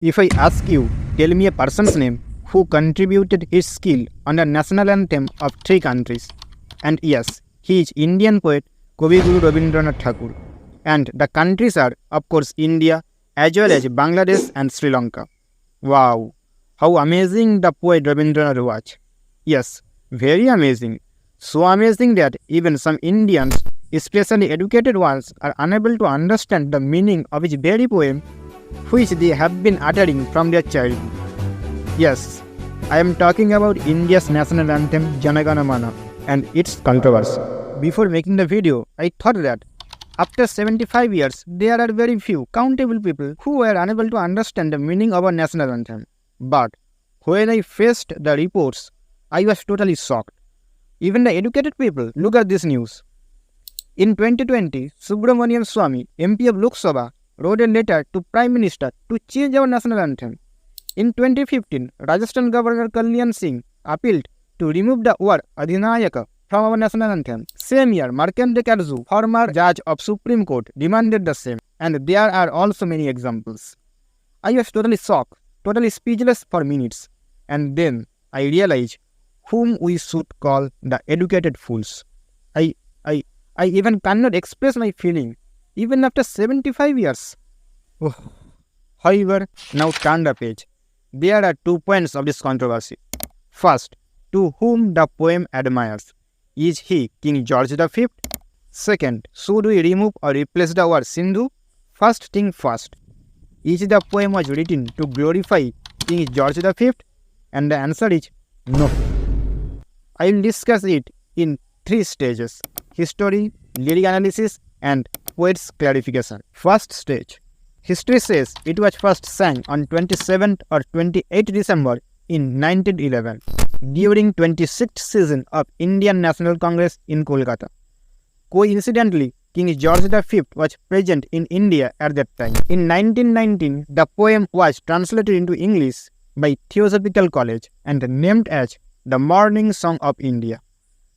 If I ask you, tell me a person's name who contributed his skill on the national anthem of three countries. And yes, he is Indian poet Kavi Guru Rabindranath Tagore. And the countries are, of course, India as well as Bangladesh and Sri Lanka. Wow, how amazing the poet Rabindranath was. Yes, very amazing. So amazing that even some Indians, especially educated ones, are unable to understand the meaning of his very poem which they have been uttering from their childhood. Yes, I am talking about India's national anthem Jana Gana Mana and its controversy. Before making the video, I thought that after 75 years, there are very few countable people who were unable to understand the meaning of our national anthem. But when I faced the reports, I was totally shocked. Even the educated people look at this news. In 2020, Subramanian Swamy, MP of Lok Sabha, wrote a letter to Prime Minister to change our national anthem. In 2015, Rajasthan Governor Kalyan Singh appealed to remove the word Adhinayaka from our national anthem. Same year, Markandeya Karju, former judge of Supreme Court, demanded the same. And there are also many examples. I was totally shocked, totally speechless for minutes. And then I realized whom we should call the educated fools. I even cannot express my feeling, even after 75 years. Oh. However, now turn the page. There are 2 points of this controversy. First, to whom the poem admires. Is he King George V? Second, should we remove or replace the word Sindhu? First thing first, is the poem was written to glorify King George V? And the answer is no. I will discuss it in 3 stages: history, lyric analysis, and poet's clarification. First stage. History says it was first sang on 27th or 28th December in 1911 during 26th season of Indian National Congress in Kolkata. Coincidentally, King George V was present in India at that time. In 1919, the poem was translated into English by Theosophical College and named as the Morning Song of India,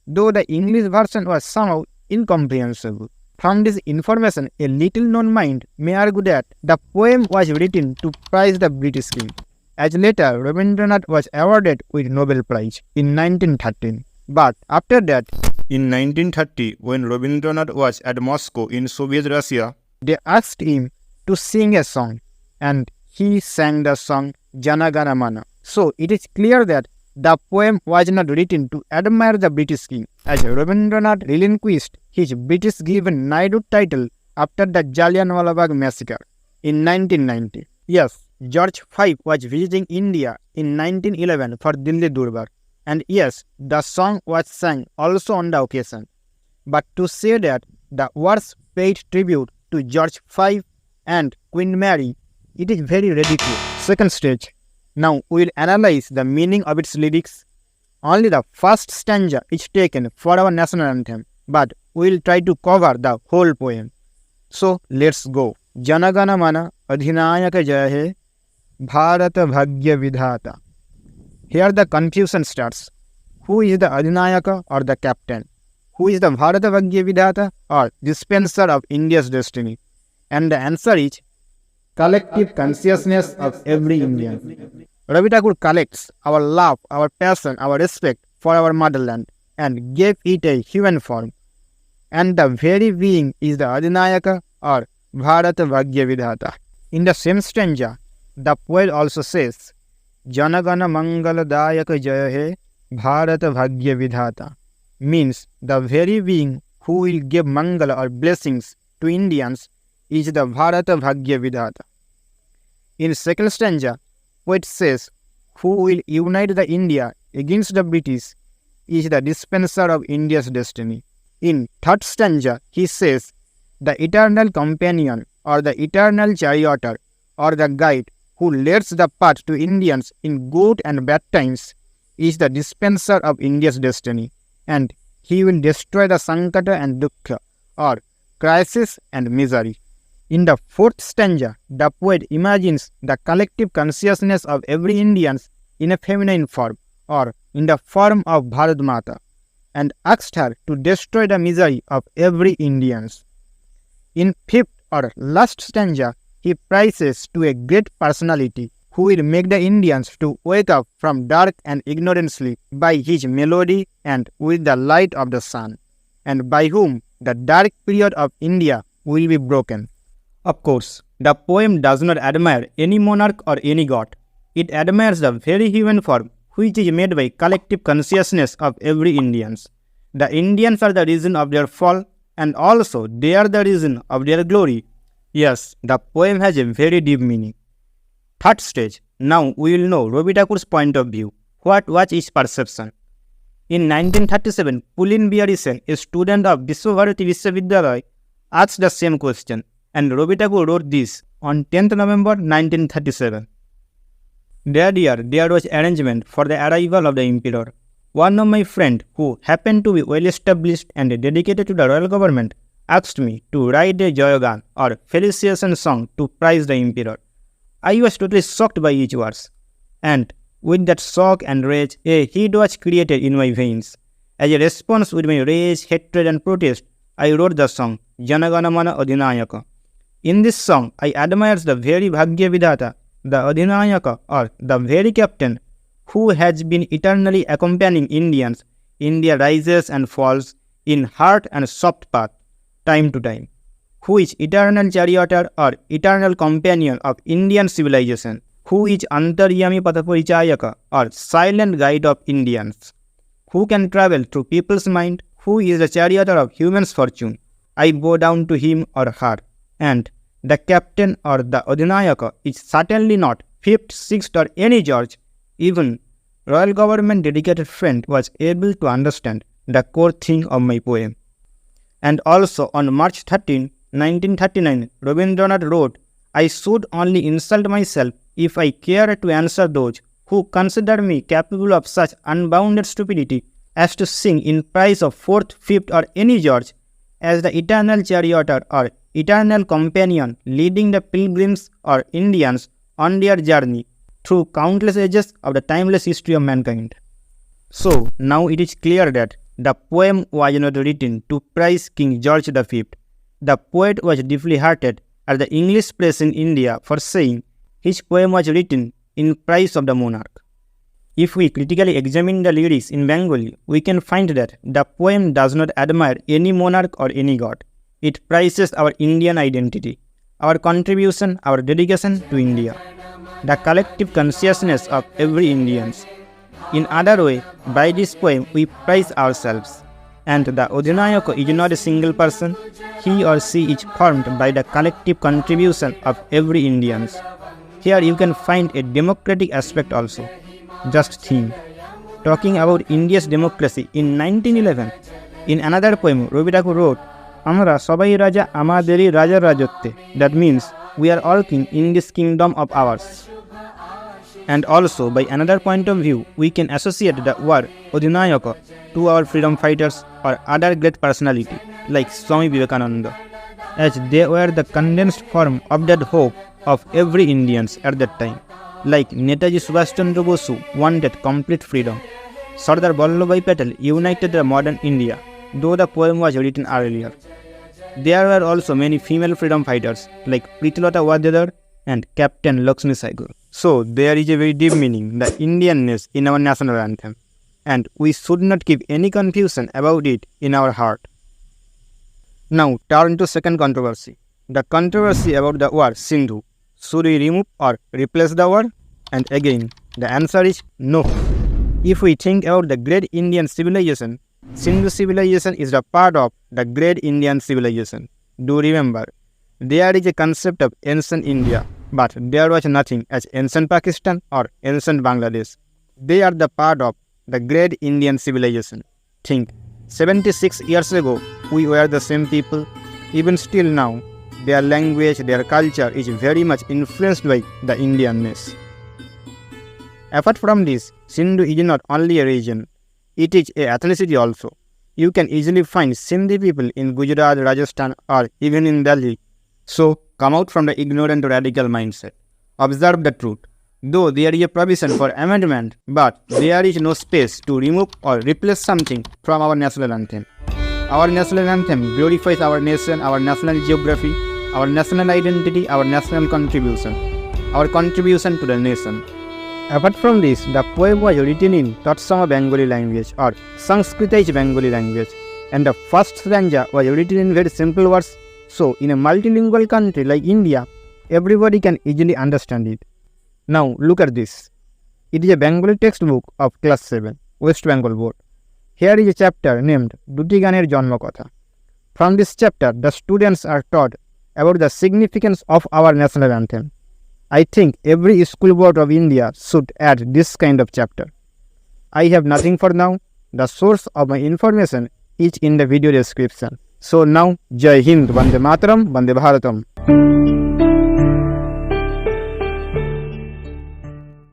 though the English version was somehow incomprehensible. From this information, a little-known mind may argue that the poem was written to praise the British king, as later Rabindranath was awarded with Nobel Prize in 1913. But after that, in 1930, when Rabindranath was at Moscow in Soviet Russia, they asked him to sing a song, and he sang the song Jana Gana Mana. So it is clear that the poem was not written to admire the British king, as Rabindranath relinquished his British given knighthood title after the Jallianwala Bagh massacre in 1990. Yes, George V was visiting India in 1911 for Dilli Durbar, and yes, the song was sung also on the occasion. But to say that the words paid tribute to George V and Queen Mary, it is very ridiculous. Second stage. Now we will analyze the meaning of its lyrics. Only the first stanza is taken for our national anthem, but we will try to cover the whole poem. So let's go. Jana Gana Mana Adhinayaka Jaya He Bharata Bhagya Vidhata. Here the confusion starts. Who is the Adhinayaka or the captain? Who is the Bharata Bhagya Vidhata or dispenser of India's destiny? And the answer is collective consciousness of every Indian. Ravi Tagore collects our love, our passion, our respect for our motherland and gave it a human form. And the very being is the Adhinayaka or Bharata Bhagya Vidhata. In the same stanza, the poet also says, Jana Gana Mangala Dayaka Jaya He Bharata Bhagya Vidhata, means the very being who will give Mangala or blessings to Indians is the Bharata Bhagya Vidhata. In second stanza, poet says, who will unite the India against the British is the dispenser of India's destiny. In third stanza, he says, the eternal companion or the eternal charioteer or the guide who leads the path to Indians in good and bad times is the dispenser of India's destiny, and he will destroy the Sankata and Dukkha or crisis and misery. In the fourth stanza, the poet imagines the collective consciousness of every Indian in a feminine form or in the form of Bharat Mata and asked her to destroy the misery of every Indian. In fifth or last stanza, he praises to a great personality who will make the Indians to wake up from dark and ignorantly by his melody and with the light of the sun, and by whom the dark period of India will be broken. Of course, the poem does not admire any monarch or any god. It admires the very human form which is made by collective consciousness of every Indians. The Indians are the reason of their fall, and also they are the reason of their glory. Yes, the poem has a very deep meaning. Third stage, now we will know Rabi Thakur's point of view. What was his perception? In 1937, Pulin Bihari Sen, a student of Vishwabharati Vishwavidyalaya, asked the same question, and Rabi Thakur wrote this on 10th November 1937. That year, there was arrangement for the arrival of the emperor. One of my friends, who happened to be well established and dedicated to the royal government, asked me to write a Jayagan or felicitation song to praise the emperor. I was totally shocked by each words, and with that shock and rage, a heat was created in my veins. As a response with my rage, hatred and protest, I wrote the song Janaganamana Adhinayaka. In this song, I admire the very Bhagya Vidhata, the Adhinayaka or the very captain who has been eternally accompanying Indians in their rises and falls in hard and soft path, time to time, who is eternal charioteer or eternal companion of Indian civilization, who is Antaryami Pataparichayaka or silent guide of Indians, who can travel through people's mind, who is the charioteer of human's fortune. I bow down to him or her, and the captain or the Adhinayaka is certainly not 5th, 6th or any George. Even royal government dedicated friend was able to understand the core thing of my poem. And also on March 13, 1939, Rabindranath wrote, I should only insult myself if I care to answer those who consider me capable of such unbounded stupidity as to sing in praise of 4th, 5th or any George as the eternal charioteer or eternal companion leading the pilgrims or Indians on their journey through countless ages of the timeless history of mankind. So, now it is clear that the poem was not written to praise King George V. The poet was deeply hurted at the English press in India for saying his poem was written in praise of the monarch. If we critically examine the lyrics in Bengali, we can find that the poem does not admire any monarch or any god. It praises our Indian identity, our contribution, our dedication to India, the collective consciousness of every Indians. In other way, by this poem we praise ourselves. And the Adhinayaka is not a single person, he or she is formed by the collective contribution of every Indians. Here you can find a democratic aspect also. Just think, talking about India's democracy in 1911, in another poem Rabi Thakur wrote, Amra sabai raja amaderi raja rajotte. That means we are all king in this kingdom of ours. And also, by another point of view, we can associate the word Adhinayaka to our freedom fighters or other great personality like Swami Vivekananda, as they were the condensed form of that hope of every Indians at that time. Like Netaji Subhash Chandra Bosu wanted complete freedom. Sardar Vallabhbhai Patel united the modern India, though the poem was written earlier. There were also many female freedom fighters like Pritilata Wadedar and Captain Lakshmi Saigal. So there is a very deep meaning, the Indianness in our national anthem, and we should not keep any confusion about it in our heart. Now turn to second controversy, the controversy about the word Sindhu. Should we remove or replace the word? And again, the answer is no. If we think about the great Indian civilization, Sindhu civilization is a part of the great Indian civilization. Do remember, there is a concept of ancient India, but there was nothing as ancient Pakistan or ancient Bangladesh. They are the part of the great Indian civilization. Think, 76 years ago, we were the same people. Even still now, their language, their culture is very much influenced by the Indianness. Apart from this, Sindhu is not only a region, it is a ethnicity also. You can easily find Sindhi people in Gujarat, Rajasthan or even in Delhi. So, come out from the ignorant radical mindset. Observe the truth. Though there is a provision for amendment, but there is no space to remove or replace something from our national anthem. Our national anthem glorifies our nation, our national geography, our national identity, our national contribution, our contribution to the nation. Apart from this, the poem was written in Tatsama Bengali language or Sanskritized Bengali language, and the first stanza was written in very simple words, so in a multilingual country like India, everybody can easily understand it. Now look at this. It is a Bengali textbook of class 7, West Bengal board. Here is a chapter named Duti Ganer Janma Kotha. From this chapter, the students are taught about the significance of our national anthem. I think every school board of India should add this kind of chapter. I have nothing for now. The source of my information is in the video description. So now, Jai Hind, Vande Mataram, Vande Bharatam.